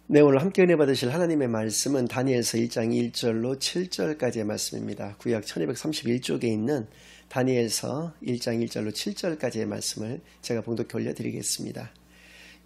네, 오늘 함께 은혜 받으실 하나님의 말씀은 다니엘서 1장 1절로 7절까지의 말씀입니다. 구약 1231쪽에 있는 다니엘서 1장 1절로 7절까지의 말씀을 제가 봉독해 올려드리겠습니다.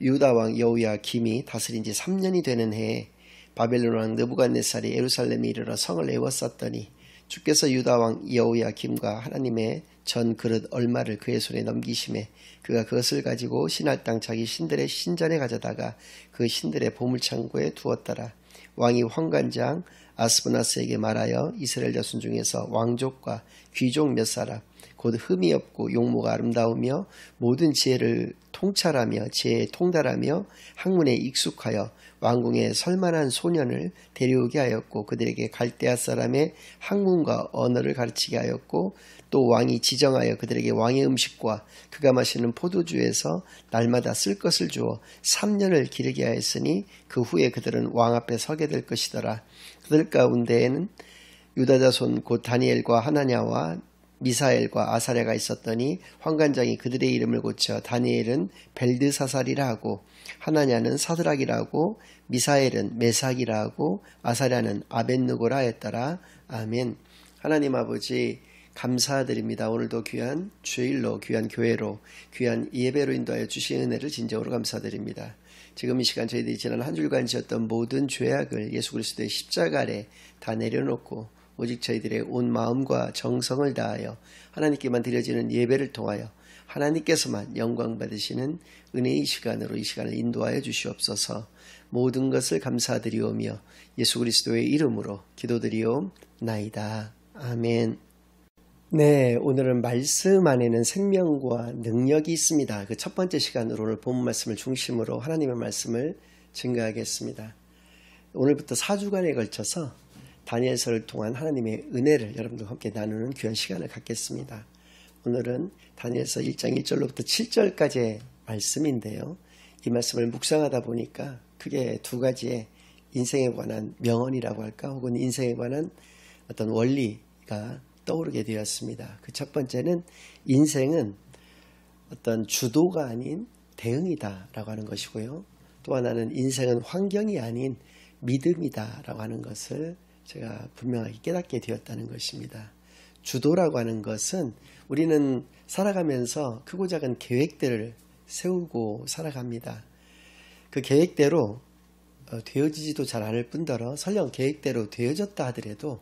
유다 왕 여호야김이 다스린 지 3년이 되는 해에 바벨론 왕 느부갓네살이 예루살렘에 이르러 성을 에워쌌더니 주께서 유다 왕 여호야김과 하나님의 전 그릇 얼마를 그의 손에 넘기심에 그가 그것을 가지고 신할 땅 자기 신들의 신전에 가져다가 그 신들의 보물창고에 두었더라. 왕이 환관장 아스브나스에게 말하여 이스라엘 자손 중에서 왕족과 귀족 몇 사람 곧 흠이 없고 용모가 아름다우며 모든 지혜를 통찰하며 지혜에 통달하며 학문에 익숙하여 왕궁에 설만한 소년을 데려오게 하였고 그들에게 갈대아 사람의 학문과 언어를 가르치게 하였고 또 왕이 지정하여 그들에게 왕의 음식과 그가 마시는 포도주에서 날마다 쓸 것을 주어 3년을 기르게 하였으니 그 후에 그들은 왕 앞에 서게 될 것이더라. 그들 가운데에는 유다 자손 곧 다니엘과 하나냐와 미사엘과 아사랴가 있었더니 환관장이 그들의 이름을 고쳐 다니엘은 벨드사살이라 하고 하나냐는 사드락이라 하고 미사엘은 메삭이라 하고 아사랴는 아벳느고라 했더라. 아멘. 하나님 아버지 감사드립니다. 오늘도 귀한 주일로 귀한 교회로 귀한 예배로 인도하여 주신 은혜를 진정으로 감사드립니다. 지금 이 시간 저희들이 지난 한 주간 지었던 모든 죄악을 예수 그리스도의 십자가 아래 다 내려놓고 오직 저희들의 온 마음과 정성을 다하여 하나님께만 드려지는 예배를 통하여 하나님께서만 영광 받으시는 은혜의 시간으로 이 시간을 인도하여 주시옵소서. 모든 것을 감사드리오며 예수 그리스도의 이름으로 기도드리옵나이다. 아멘. 네, 오늘은 말씀 안에는 생명과 능력이 있습니다. 그 첫 번째 시간으로 오늘 본문 말씀을 중심으로 하나님의 말씀을 증거하겠습니다. 오늘부터 4주간에 걸쳐서 다니엘서를 통한 하나님의 은혜를 여러분들과 함께 나누는 귀한 시간을 갖겠습니다. 오늘은 다니엘서 1장 1절로부터 7절까지의 말씀인데요. 이 말씀을 묵상하다 보니까 크게 두 가지의 인생에 관한 명언이라고 할까 혹은 인생에 관한 어떤 원리가 떠오르게 되었습니다. 그 첫 번째는 인생은 어떤 주도가 아닌 대응이다 라고 하는 것이고요. 또 하나는 인생은 환경이 아닌 믿음이다 라고 하는 것을 제가 분명하게 깨닫게 되었다는 것입니다. 주도라고 하는 것은 우리는 살아가면서 크고 작은 계획들을 세우고 살아갑니다. 그 계획대로 되어지지도 잘 않을 뿐더러 설령 계획대로 되어졌다 하더라도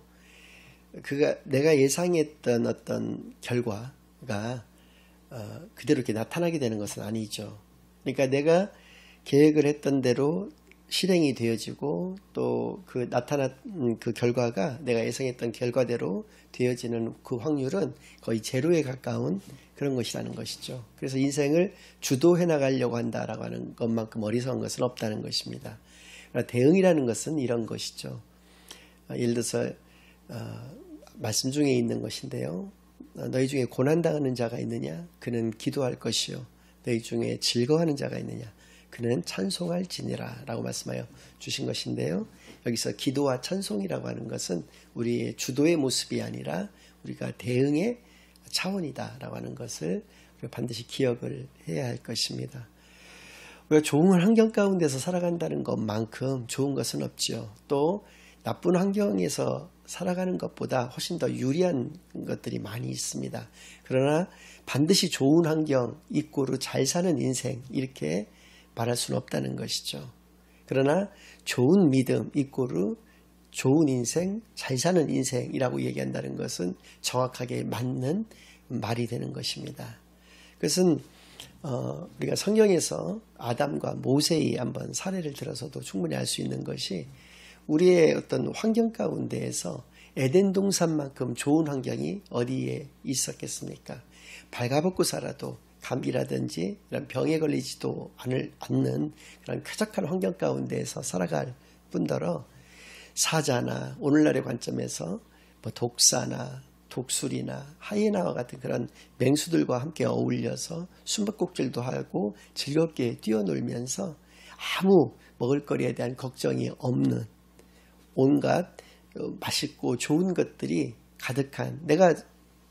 내가 예상했던 어떤 결과가 그대로 이렇게 나타나게 되는 것은 아니죠. 그러니까 내가 계획을 했던 대로 실행이 되어지고 또 그 나타난 그 결과가 내가 예상했던 결과대로 되어지는 그 확률은 거의 제로에 가까운 그런 것이라는 것이죠. 그래서 인생을 주도해 나가려고 한다라고 하는 것만큼 어리석은 것은 없다는 것입니다. 대응이라는 것은 이런 것이죠. 예를 들어서 말씀 중에 있는 것인데요. 너희 중에 고난당하는 자가 있느냐? 그는 기도할 것이요. 너희 중에 즐거워하는 자가 있느냐? 그는 찬송할지니라 라고 말씀하여 주신 것인데요. 여기서 기도와 찬송이라고 하는 것은 우리의 주도의 모습이 아니라 우리가 대응의 차원이다 라고 하는 것을 우리가 반드시 기억을 해야 할 것입니다. 우리가 좋은 환경 가운데서 살아간다는 것만큼 좋은 것은 없죠. 또 나쁜 환경에서 살아가는 것보다 훨씬 더 유리한 것들이 많이 있습니다. 그러나 반드시 좋은 환경 이꼬르 잘 사는 인생 이렇게 말할 수는 없다는 것이죠. 그러나 좋은 믿음 이꼬르 좋은 인생, 잘 사는 인생이라고 얘기한다는 것은 정확하게 맞는 말이 되는 것입니다. 그것은 우리가 성경에서 아담과 모세의 한번 사례를 들어서도 충분히 알 수 있는 것이 우리의 어떤 환경 가운데에서 에덴 동산만큼 좋은 환경이 어디에 있었겠습니까? 발가벗고 살아도 감기라든지 이런 병에 걸리지도 않는 그런 쾌적한 환경 가운데에서 살아갈 뿐더러 사자나 오늘날의 관점에서 독사나 독수리나 하이에나와 같은 그런 맹수들과 함께 어울려서 숨바꼭질도 하고 즐겁게 뛰어놀면서 아무 먹을거리에 대한 걱정이 없는 온갖 맛있고 좋은 것들이 가득한 내가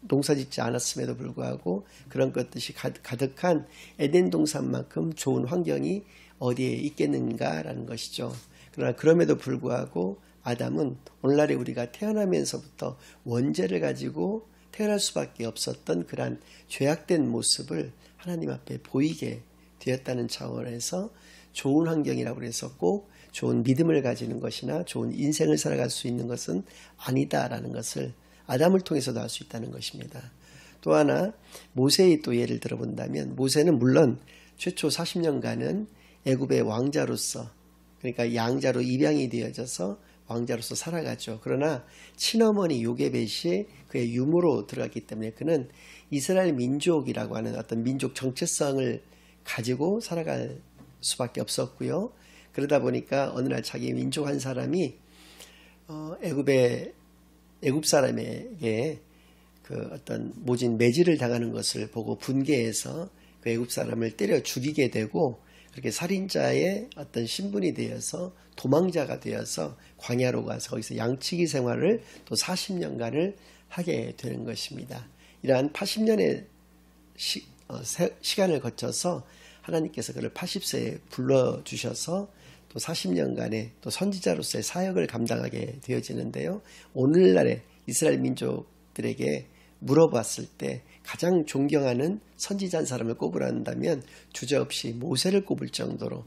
농사짓지 않았음에도 불구하고 그런 것들이 가득한 에덴 동산만큼 좋은 환경이 어디에 있겠는가라는 것이죠. 그러나 그럼에도 불구하고 아담은 오늘날에 우리가 태어나면서부터 원죄를 가지고 태어날 수밖에 없었던 그러한 죄악된 모습을 하나님 앞에 보이게 되었다는 차원에서 좋은 환경이라고 해서 꼭 좋은 믿음을 가지는 것이나 좋은 인생을 살아갈 수 있는 것은 아니다라는 것을 아담을 통해서도 알 수 있다는 것입니다. 또 하나 모세의 또 예를 들어본다면 모세는 물론 최초 40년간은 애굽의 왕자로서, 그러니까 양자로 입양이 되어져서 왕자로서 살아가죠. 그러나 친어머니 요게벳이 그의 유모로 들어갔기 때문에 그는 이스라엘 민족이라고 하는 어떤 민족 정체성을 가지고 살아갈 수밖에 없었고요. 그러다 보니까 어느 날 자기 민족 한 사람이 애굽 사람에게 그 어떤 모진 매질을 당하는 것을 보고 분개해서 그 애굽 사람을 때려 죽이게 되고, 그렇게 살인자의 어떤 신분이 되어서 도망자가 되어서 광야로 가서 거기서 양치기 생활을 또 40년간을 하게 되는 것입니다. 이러한 80년의 시간을 거쳐서 하나님께서 그를 80세에 불러주셔서 또 40년간의 또 선지자로서의 사역을 감당하게 되어지는데요. 오늘날의 이스라엘 민족들에게 물어봤을 때 가장 존경하는 선지자 한 사람을 꼽으라 한다면 주저없이 모세를 꼽을 정도로,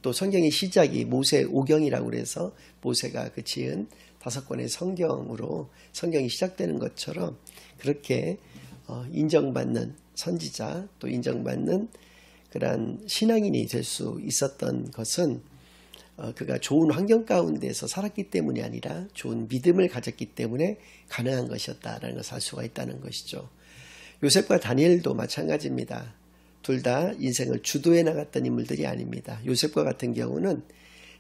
또 성경의 시작이 모세 오경이라고 해서 모세가 그 지은 5권의 성경으로 성경이 시작되는 것처럼 그렇게 인정받는 선지자, 또 인정받는 그러한 신앙인이 될 수 있었던 것은 그가 좋은 환경 가운데서 살았기 때문이 아니라 좋은 믿음을 가졌기 때문에 가능한 것이었다라는 것을 알 수가 있다는 것이죠. 요셉과 다니엘도 마찬가지입니다. 둘 다 인생을 주도해 나갔던 인물들이 아닙니다. 요셉과 같은 경우는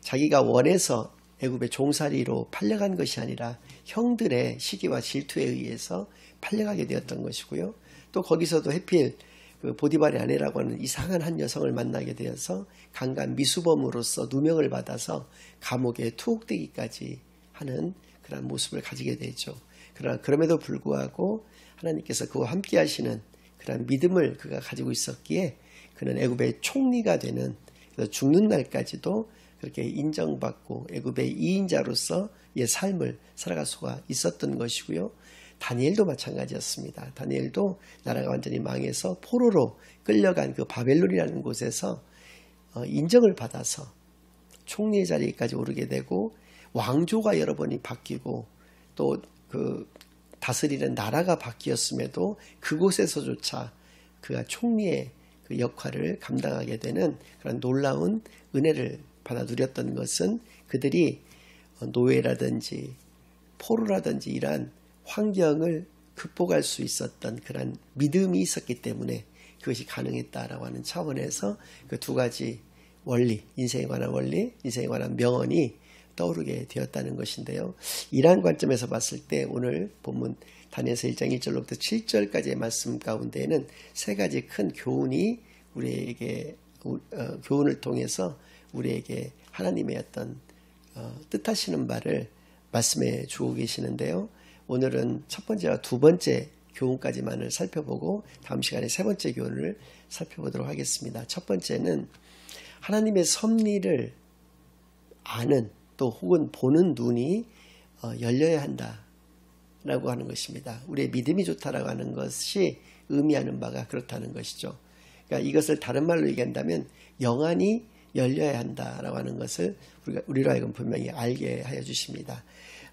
자기가 원해서 애굽의 종살이로 팔려간 것이 아니라 형들의 시기와 질투에 의해서 팔려가게 되었던 것이고요. 또 거기서도 해필 그 보디발의 아내라고 하는 이상한 한 여성을 만나게 되어서 강간 미수범으로서 누명을 받아서 감옥에 투옥되기까지 하는 그런 모습을 가지게 되죠. 그러나 그럼에도 불구하고 하나님께서 그와 함께 하시는 그런 믿음을 그가 가지고 있었기에 그는 애굽의 총리가 되는, 그래서 죽는 날까지도 그렇게 인정받고 애굽의 2인자로서의 삶을 살아갈 수가 있었던 것이고요. 다니엘도 마찬가지였습니다. 다니엘도 나라가 완전히 망해서 포로로 끌려간 그 바벨론이라는 곳에서 인정을 받아서 총리의 자리까지 오르게 되고, 왕조가 여러 번이 바뀌고 또 그 다스리는 나라가 바뀌었음에도 그곳에서조차 그가 총리의 그 역할을 감당하게 되는 그런 놀라운 은혜를 받아 누렸던 것은 그들이 노예라든지 포로라든지 이러한 환경을 극복할 수 있었던 그런 믿음이 있었기 때문에 그것이 가능했다라고 하는 차원에서 그 두 가지 원리, 인생에 관한 원리, 인생에 관한 명언이 떠오르게 되었다는 것인데요. 이러한 관점에서 봤을 때 오늘 본문 다니엘서 1장 1절로부터 7절까지의 말씀 가운데에는 세 가지 큰 교훈이 우리에게 교훈을 통해서 우리에게 하나님의 어떤 뜻하시는 바를 말씀해 주고 계시는데요. 오늘은 첫 번째와 두 번째 교훈까지만을 살펴보고 다음 시간에 세 번째 교훈을 살펴보도록 하겠습니다. 첫 번째는 하나님의 섭리를 아는 또 혹은 보는 눈이 열려야 한다라고 하는 것입니다. 우리의 믿음이 좋다라고 하는 것이 의미하는 바가 그렇다는 것이죠. 그러니까 이것을 다른 말로 얘기한다면 영안이 열려야 한다라고 하는 것을 우리로 하여금 분명히 알게 하여 주십니다.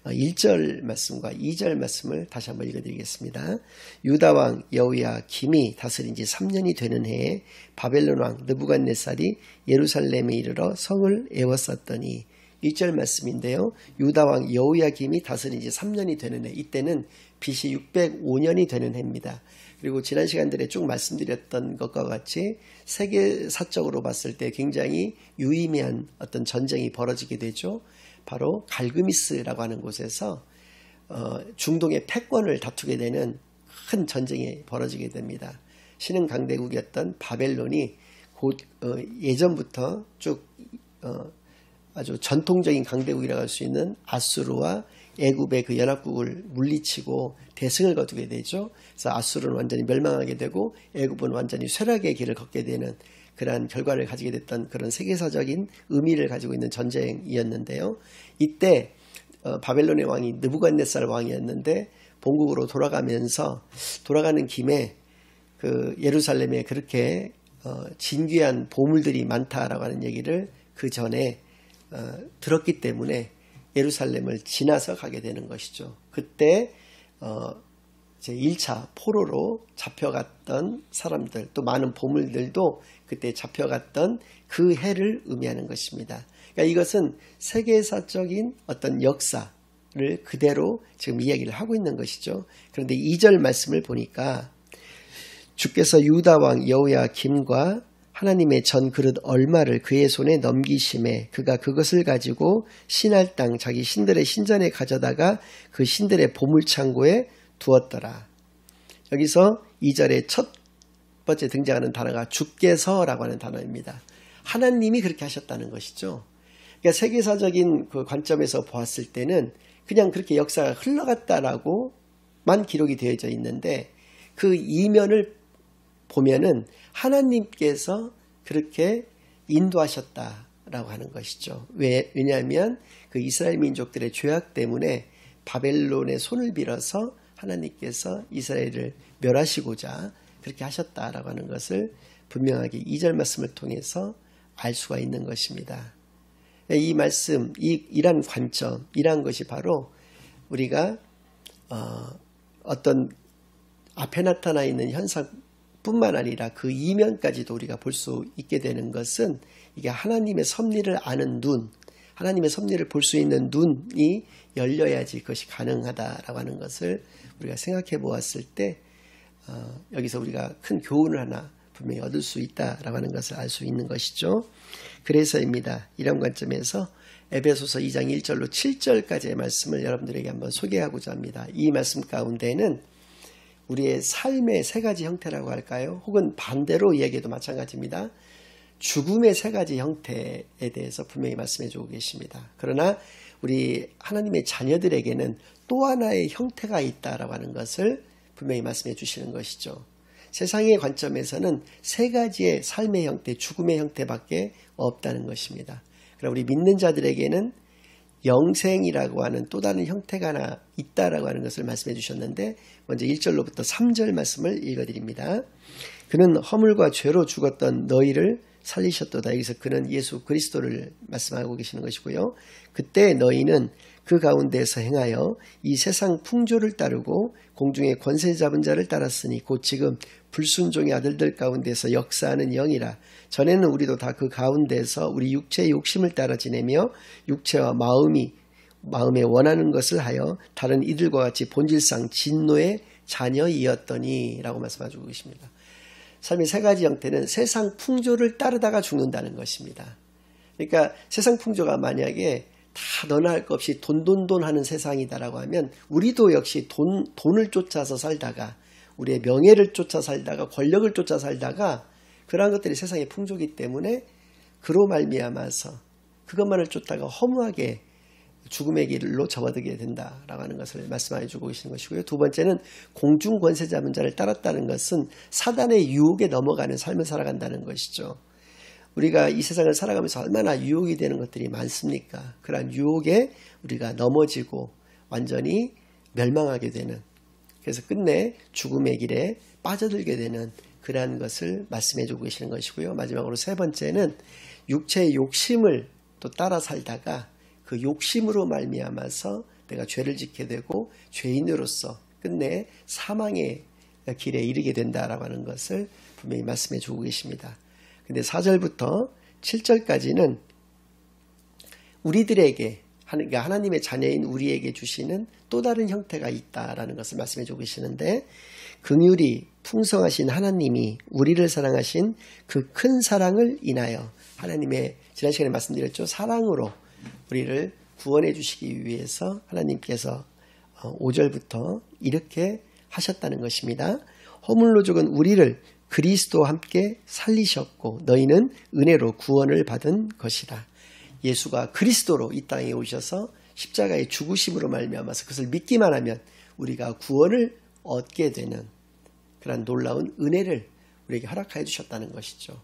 1절 말씀과 2절 말씀을 다시 한번 읽어드리겠습니다. 유다왕 여호야김이 다스린 지 3년이 되는 해에 바벨론 왕 느부갓네살이 예루살렘에 이르러 성을 에워쌌더니, 1절 말씀인데요. 유다왕 여호야김이 다스린 지 3년이 되는 해, 이때는 BC 605년이 되는 해입니다. 그리고 지난 시간들에 쭉 말씀드렸던 것과 같이 세계사적으로 봤을 때 굉장히 유의미한 어떤 전쟁이 벌어지게 되죠. 바로 갈그미스라고 하는 곳에서 중동의 패권을 다투게 되는 큰 전쟁이 벌어지게 됩니다. 신흥 강대국이었던 바벨론이 곧 예전부터 쭉 아주 전통적인 강대국이라고 할 수 있는 아수르와 애굽의 그 연합국을 물리치고 대승을 거두게 되죠. 그래서 아수르는 완전히 멸망하게 되고 애굽은 완전히 쇠락의 길을 걷게 되는 그러한 결과를 가지게 됐던 그런 세계사적인 의미를 가지고 있는 전쟁이었는데요. 이때 바벨론의 왕이 느부갓네살 왕이었는데 본국으로 돌아가는 김에 그 예루살렘에 그렇게 진귀한 보물들이 많다라고 하는 얘기를 그 전에 들었기 때문에 예루살렘을 지나서 가게 되는 것이죠. 그때 제1차 포로로 잡혀갔던 사람들, 또 많은 보물들도 그때 잡혀갔던 그 해를 의미하는 것입니다. 그러니까 이것은 세계사적인 어떤 역사를 그대로 지금 이야기를 하고 있는 것이죠. 그런데 2절 말씀을 보니까 주께서 유다 왕 여호야김과 하나님의 전 그릇 얼마를 그의 손에 넘기심에 그가 그것을 가지고 신할 땅 자기 신들의 신전에 가져다가 그 신들의 보물창고에 두었더라. 여기서 2절에 첫 번째 등장하는 단어가 주께서라고 하는 단어입니다. 하나님이 그렇게 하셨다는 것이죠. 그러니까 세계사적인 그 관점에서 보았을 때는 그냥 그렇게 역사가 흘러갔다라고만 기록이 되어져 있는데 그 이면을 보면은 하나님께서 그렇게 인도하셨다라고 하는 것이죠. 왜냐하면 그 이스라엘 민족들의 죄악 때문에 바벨론의 손을 빌어서 하나님께서 이스라엘을 멸하시고자 그렇게 하셨다라고 하는 것을 분명하게 2절 말씀을 통해서 알 수가 있는 것입니다. 이 말씀, 이러한 관점, 이러한 것이 바로 우리가 어떤 앞에 나타나 있는 현상뿐만 아니라 그 이면까지도 우리가 볼 수 있게 되는 것은 이게 하나님의 섭리를 아는 눈, 하나님의 섭리를 볼 수 있는 눈이 열려야지 그것이 가능하다라고 하는 것을 우리가 생각해 보았을 때 여기서 우리가 큰 교훈을 하나 분명히 얻을 수 있다라고 하는 것을 알 수 있는 것이죠. 그래서입니다. 이런 관점에서 에베소서 2장 1절로 7절까지의 말씀을 여러분들에게 한번 소개하고자 합니다. 이 말씀 가운데는 우리의 삶의 세 가지 형태라고 할까요? 혹은 반대로 이야기해도 마찬가지입니다. 죽음의 세 가지 형태에 대해서 분명히 말씀해 주고 계십니다. 그러나 우리 하나님의 자녀들에게는 또 하나의 형태가 있다라고 하는 것을 분명히 말씀해 주시는 것이죠. 세상의 관점에서는 세 가지의 삶의 형태, 죽음의 형태밖에 없다는 것입니다. 그러나 우리 믿는 자들에게는 영생이라고 하는 또 다른 형태가 하나 있다라고 하는 것을 말씀해 주셨는데 먼저 1절로부터 3절 말씀을 읽어드립니다. 그는 허물과 죄로 죽었던 너희를 살리셨도다. 여기서 그는 예수 그리스도를 말씀하고 계시는 것이고요. 그때 너희는 그 가운데서 행하여 이 세상 풍조를 따르고 공중의 권세 잡은 자를 따랐으니 곧 지금 불순종의 아들들 가운데서 역사하는 영이라. 전에는 우리도 다 그 가운데서 우리 육체의 욕심을 따라 지내며 육체와 마음에 원하는 것을 하여 다른 이들과 같이 본질상 진노의 자녀이었더니 라고 말씀하시고 계십니다. 삶의 세 가지 형태는 세상 풍조를 따르다가 죽는다는 것입니다. 그러니까 세상 풍조가 만약에 다 너나 할 것 없이 돈 하는 세상이다라고 하면 우리도 역시 돈을 쫓아서 살다가 우리의 명예를 쫓아 살다가 권력을 쫓아 살다가 그러한 것들이 세상의 풍조이기 때문에 그로 말미암아서 그것만을 쫓다가 허무하게 죽음의 길로 접어들게 된다라고 하는 것을 말씀해 주고 계시는 것이고요. 두 번째는 공중 권세 잡은 자를 따랐다는 것은 사단의 유혹에 넘어가는 삶을 살아간다는 것이죠. 우리가 이 세상을 살아가면서 얼마나 유혹이 되는 것들이 많습니까? 그러한 유혹에 우리가 넘어지고 완전히 멸망하게 되는, 그래서 끝내 죽음의 길에 빠져들게 되는 그러한 것을 말씀해 주고 계시는 것이고요. 마지막으로 세 번째는 육체의 욕심을 또 따라 살다가 그 욕심으로 말미암아서 내가 죄를 짓게 되고 죄인으로서 끝내 사망의 길에 이르게 된다라고 하는 것을 분명히 말씀해 주고 계십니다. 근데 4절부터 7절까지는 우리들에게, 그러니까 하나님의 자녀인 우리에게 주시는 또 다른 형태가 있다라는 것을 말씀해 주고 계시는데, 긍휼이 풍성하신 하나님이 우리를 사랑하신 그 큰 사랑을 인하여, 하나님의 지난 시간에 말씀드렸죠. 사랑으로 우리를 구원해 주시기 위해서 하나님께서 5절부터 이렇게 하셨다는 것입니다. 허물로 죽은 우리를 그리스도와 함께 살리셨고 너희는 은혜로 구원을 받은 것이다. 예수가 그리스도로 이 땅에 오셔서 십자가의 죽으심으로 말미암아서 그것을 믿기만 하면 우리가 구원을 얻게 되는 그런 놀라운 은혜를 우리에게 허락하여 주셨다는 것이죠.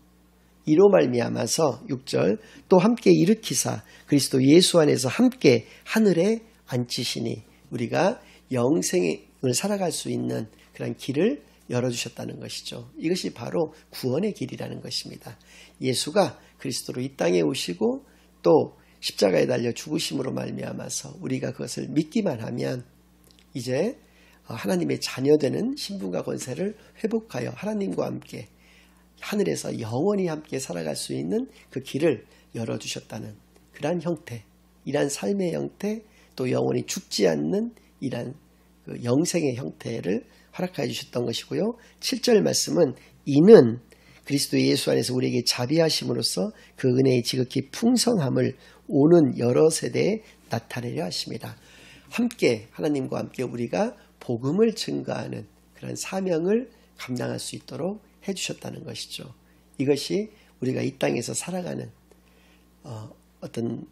이로 말미암아서 6절 또 함께 일으키사 그리스도 예수 안에서 함께 하늘에 앉히시니 우리가 영생을 살아갈 수 있는 그런 길을 열어주셨다는 것이죠. 이것이 바로 구원의 길이라는 것입니다. 예수가 그리스도로 이 땅에 오시고 또 십자가에 달려 죽으심으로 말미암아서 우리가 그것을 믿기만 하면 이제 하나님의 자녀되는 신분과 권세를 회복하여 하나님과 함께 하늘에서 영원히 함께 살아갈 수 있는 그 길을 열어주셨다는 그러한 형태, 이러한 삶의 형태, 또 영원히 죽지 않는 이러한 그 영생의 형태를 허락하여 주셨던 것이고요. 7절 말씀은 이는 그리스도 예수 안에서 우리에게 자비하심으로써 그 은혜의 지극히 풍성함을 오는 여러 세대에 나타내려 하십니다. 함께 하나님과 함께 우리가 복음을 증거하는 그런 사명을 감당할 수 있도록 해주셨다는 것이죠. 이것이 우리가 이 땅에서 살아가는 어떤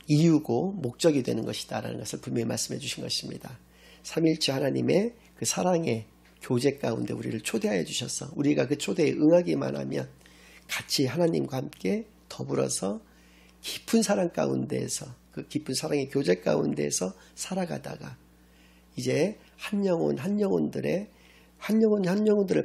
이유고 목적이 되는 것이다 라는 것을 분명히 말씀해 주신 것입니다. 삼위일체 하나님의 그 사랑의 교제 가운데 우리를 초대하여 주셔서 우리가 그 초대에 응하기만 하면 같이 하나님과 함께 더불어서 깊은 사랑 가운데에서 그 깊은 사랑의 교제 가운데에서 살아가다가 이제 한 영혼 한 영혼들을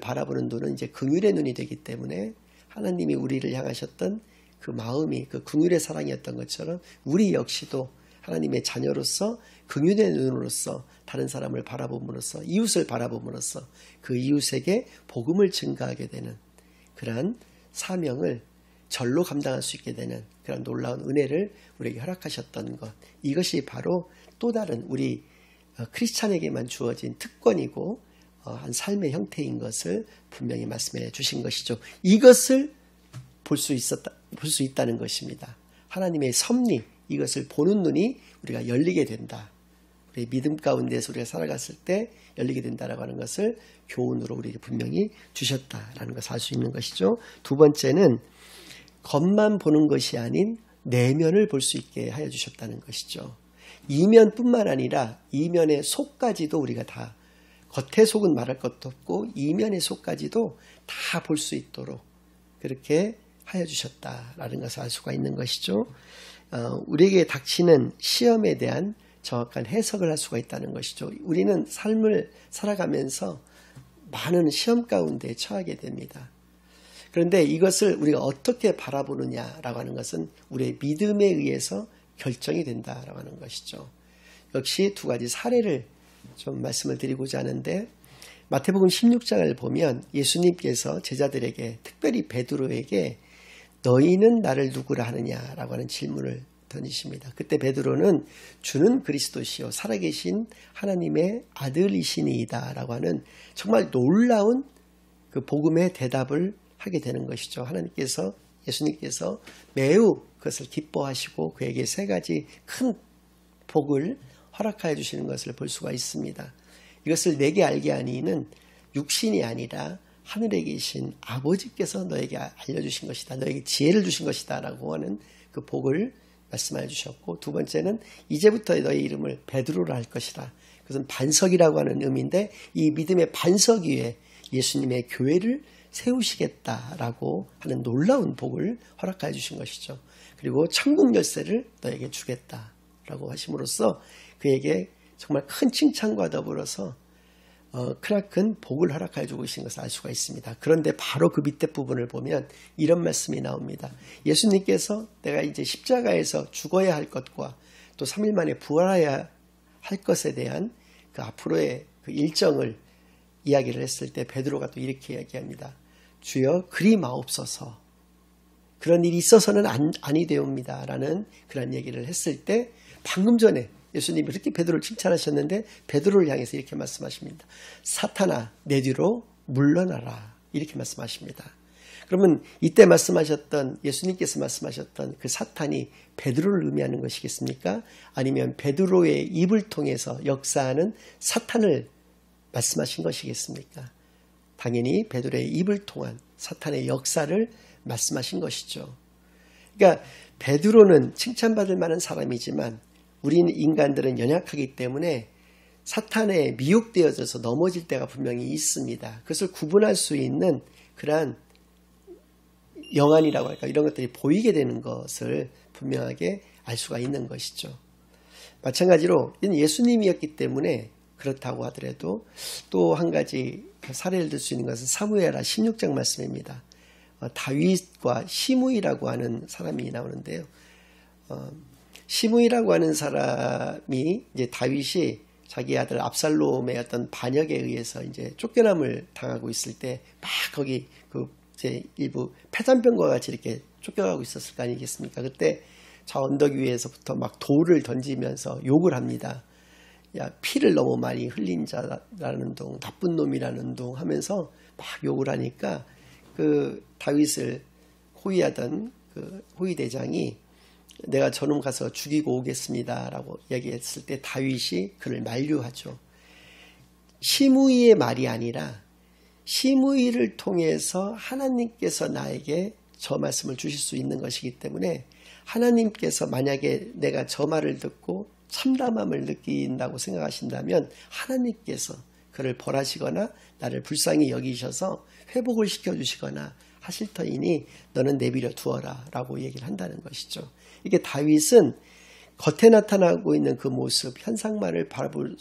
바라보는 눈은 이제 긍휼의 눈이 되기 때문에 하나님이 우리를 향하셨던 그 마음이 그 긍휼의 사랑이었던 것처럼 우리 역시도 하나님의 자녀로서 긍휼의 눈으로서 다른 사람을 바라봄으로써 이웃을 바라봄으로써 그 이웃에게 복음을 증가하게 되는 그러한 사명을 절로 감당할 수 있게 되는 그런 놀라운 은혜를 우리에게 허락하셨던 것, 이것이 바로 또 다른 우리 크리스찬에게만 주어진 특권이고 한 삶의 형태인 것을 분명히 말씀해 주신 것이죠. 이것을 볼 수 있다는 것입니다. 하나님의 섭리, 이것을 보는 눈이 우리가 열리게 된다. 우리 믿음 가운데서 우리가 살아갔을 때 열리게 된다라고 하는 것을 교훈으로 우리에게 분명히 주셨다라는 것을 알 수 있는 것이죠. 두 번째는 겉만 보는 것이 아닌 내면을 볼 수 있게 하여 주셨다는 것이죠. 이면뿐만 아니라 이면의 속까지도 우리가 다, 겉의 속은 말할 것도 없고 이면의 속까지도 다 볼 수 있도록 그렇게 하여 주셨다라는 것을 알 수가 있는 것이죠. 우리에게 닥치는 시험에 대한 정확한 해석을 할 수가 있다는 것이죠. 우리는 삶을 살아가면서 많은 시험 가운데 처하게 됩니다. 그런데 이것을 우리가 어떻게 바라보느냐라고 하는 것은 우리의 믿음에 의해서 결정이 된다라고 하는 것이죠. 역시 두 가지 사례를 좀 말씀을 드리고자 하는데, 마태복음 16장을 보면 예수님께서 제자들에게, 특별히 베드로에게 너희는 나를 누구라 하느냐라고 하는 질문을 던지십니다. 그때 베드로는 주는 그리스도시요 살아계신 하나님의 아들이시니이다 라고 하는 정말 놀라운 그 복음의 대답을 하게 되는 것이죠. 예수님께서 매우 그것을 기뻐하시고 그에게 세 가지 큰 복을 허락하여 주시는 것을 볼 수가 있습니다. 이것을 내게 알게 하니는 육신이 아니라 하늘에 계신 아버지께서 너에게 알려주신 것이다. 너에게 지혜를 주신 것이다 라고 하는 그 복을 말씀하여 주셨고, 두 번째는 이제부터 너의 이름을 베드로라 할 것이다. 그것은 반석이라고 하는 의미인데 이 믿음의 반석 위에 예수님의 교회를 세우시겠다라고 하는 놀라운 복을 허락하여 주신 것이죠. 그리고 천국 열쇠를 너에게 주겠다라고 하심으로써 그에게 정말 큰 칭찬과 더불어서 크나큰 복을 허락하여 주고 계신 것을 알 수가 있습니다. 그런데 바로 그 밑에 부분을 보면 이런 말씀이 나옵니다. 예수님께서 내가 이제 십자가에서 죽어야 할 것과 또 3일 만에 부활해야 할 것에 대한 그 앞으로의 그 일정을 이야기를 했을 때 베드로가 또 이렇게 이야기합니다. 주여 그리 마옵소서. 그런 일이 있어서는 아니되옵니다 라는 그런 얘기를 했을 때, 방금 전에 예수님이 이렇게 베드로를 칭찬하셨는데 베드로를 향해서 이렇게 말씀하십니다. 사탄아 내 뒤로 물러나라, 이렇게 말씀하십니다. 그러면 이때 예수님께서 말씀하셨던 그 사탄이 베드로를 의미하는 것이겠습니까? 아니면 베드로의 입을 통해서 역사하는 사탄을 말씀하신 것이겠습니까? 당연히 베드로의 입을 통한 사탄의 역사를 말씀하신 것이죠. 그러니까 베드로는 칭찬받을 만한 사람이지만 우리 인간들은 연약하기 때문에 사탄에 미혹되어져서 넘어질 때가 분명히 있습니다. 그것을 구분할 수 있는 그러한 영안이라고 할까, 이런 것들이 보이게 되는 것을 분명하게 알 수가 있는 것이죠. 마찬가지로 예수님이었기 때문에 그렇다고 하더라도 또 한 가지 사례를 들 수 있는 것은 사무엘하 16장 말씀입니다. 다윗과 시므이라고 하는 사람이 나오는데요. 시므이라고 하는 사람이 이제 다윗이 자기 아들 압살롬의 어떤 반역에 의해서 이제 쫓겨남을 당하고 있을 때 막 거기 그 이제 일부 패잔병과 같이 이렇게 쫓겨가고 있었을 거 아니겠습니까? 그때 저 언덕 위에서부터 막 돌을 던지면서 욕을 합니다. 야, 피를 너무 많이 흘린 자라는 둥, 나쁜 놈이라는 둥 하면서 막 욕을 하니까 그 다윗을 호위하던 그 호위대장이 내가 저놈 가서 죽이고 오겠습니다 라고 얘기했을 때 다윗이 그를 만류하죠. 시므이의 말이 아니라 시므이를 통해서 하나님께서 나에게 저 말씀을 주실 수 있는 것이기 때문에 하나님께서 만약에 내가 저 말을 듣고 참담함을 느낀다고 생각하신다면 하나님께서 그를 벌하시거나 나를 불쌍히 여기셔서 회복을 시켜주시거나 하실 터이니 너는 내버려 두어라 라고 얘기를 한다는 것이죠. 이게 다윗은 겉에 나타나고 있는 그 모습, 현상만을 바라보던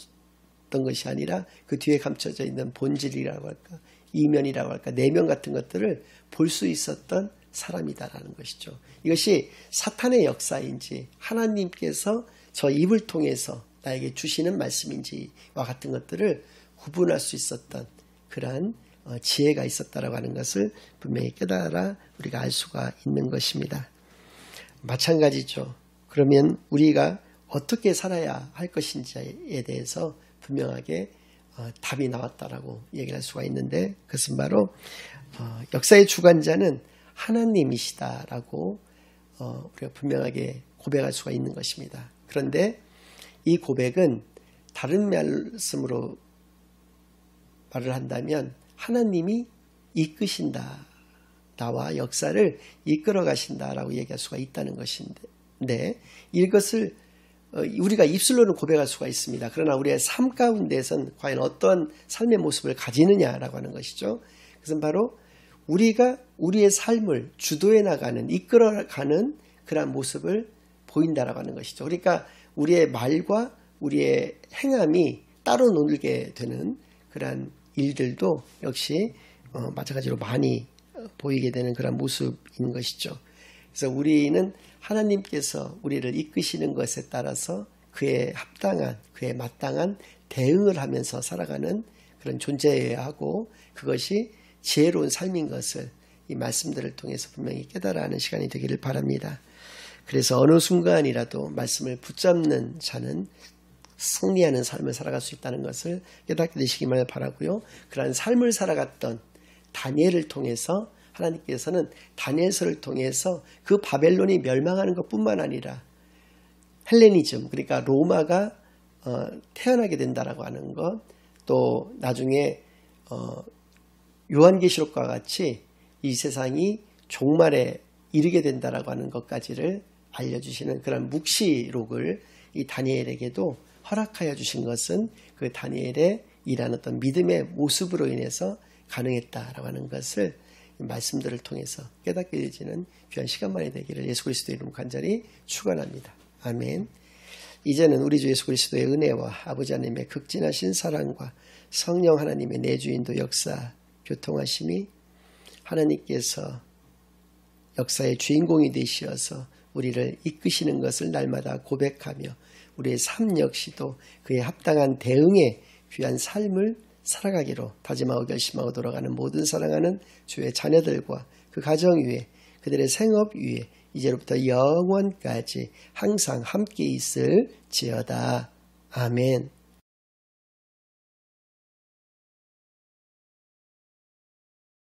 것이 아니라 그 뒤에 감춰져 있는 본질이라고 할까, 이면이라고 할까, 내면 같은 것들을 볼 수 있었던 사람이다라는 것이죠. 이것이 사탄의 역사인지 하나님께서 저 입을 통해서 나에게 주시는 말씀인지와 같은 것들을 구분할 수 있었던 그러한 지혜가 있었다라고 하는 것을 분명히 깨달아 우리가 알 수가 있는 것입니다. 마찬가지죠. 그러면 우리가 어떻게 살아야 할 것인지에 대해서 분명하게 답이 나왔다라고 얘기할 수가 있는데, 그것은 바로 역사의 주관자는 하나님이시다라고 우리가 분명하게 고백할 수가 있는 것입니다. 그런데 이 고백은 다른 말씀으로 말을 한다면 하나님이 이끄신다, 나와 역사를 이끌어 가신다라고 얘기할 수가 있다는 것인데, 이것을 우리가 입술로는 고백할 수가 있습니다. 그러나 우리의 삶 가운데선 과연 어떤 삶의 모습을 가지느냐라고 하는 것이죠. 그것은 바로 우리가 우리의 삶을 주도해 나가는, 이끌어가는 그러한 모습을 보인다라고 하는 것이죠. 그러니까 우리의 말과 우리의 행함이 따로 놀게 되는 그러한 일들도 역시 마찬가지로 많이 보이게 되는 그런 모습인 것이죠. 그래서 우리는 하나님께서 우리를 이끄시는 것에 따라서 그에 합당한, 그에 마땅한 대응을 하면서 살아가는 그런 존재여야 하고, 그것이 지혜로운 삶인 것을 이 말씀들을 통해서 분명히 깨달아 하는 시간이 되기를 바랍니다. 그래서 어느 순간이라도 말씀을 붙잡는 자는 승리하는 삶을 살아갈 수 있다는 것을 깨닫게 되시기를 바라고요. 그러한 삶을 살아갔던 다니엘을 통해서 하나님께서는 다니엘서를 통해서 그 바벨론이 멸망하는 것뿐만 아니라 헬레니즘, 그러니까 로마가 태어나게 된다라고 하는 것, 또 나중에 요한계시록과 같이 이 세상이 종말에 이르게 된다라고 하는 것까지를 알려주시는 그런 묵시록을 이 다니엘에게도 허락하여 주신 것은 그 다니엘의 이러한 어떤 믿음의 모습으로 인해서 가능했다라고 하는 것을 말씀들을 통해서 깨닫게 되지는 귀한 시간만이 되기를 예수 그리스도의 이름 간절히 축원합니다. 아멘. 이제는 우리 주 예수 그리스도의 은혜와 아버지 하나님의 극진하신 사랑과 성령 하나님의 내주인도 역사 교통하심이 하나님께서 역사의 주인공이 되시어서 우리를 이끄시는 것을 날마다 고백하며 우리의 삶 역시도 그에 합당한 대응에 귀한 삶을 살아가기로 다짐하고 결심하고 돌아가는 모든 사랑하는 주의 자녀들과 그 가정 위에 그들의 생업 위에 이제로부터 영원까지 항상 함께 있을지어다. 아멘.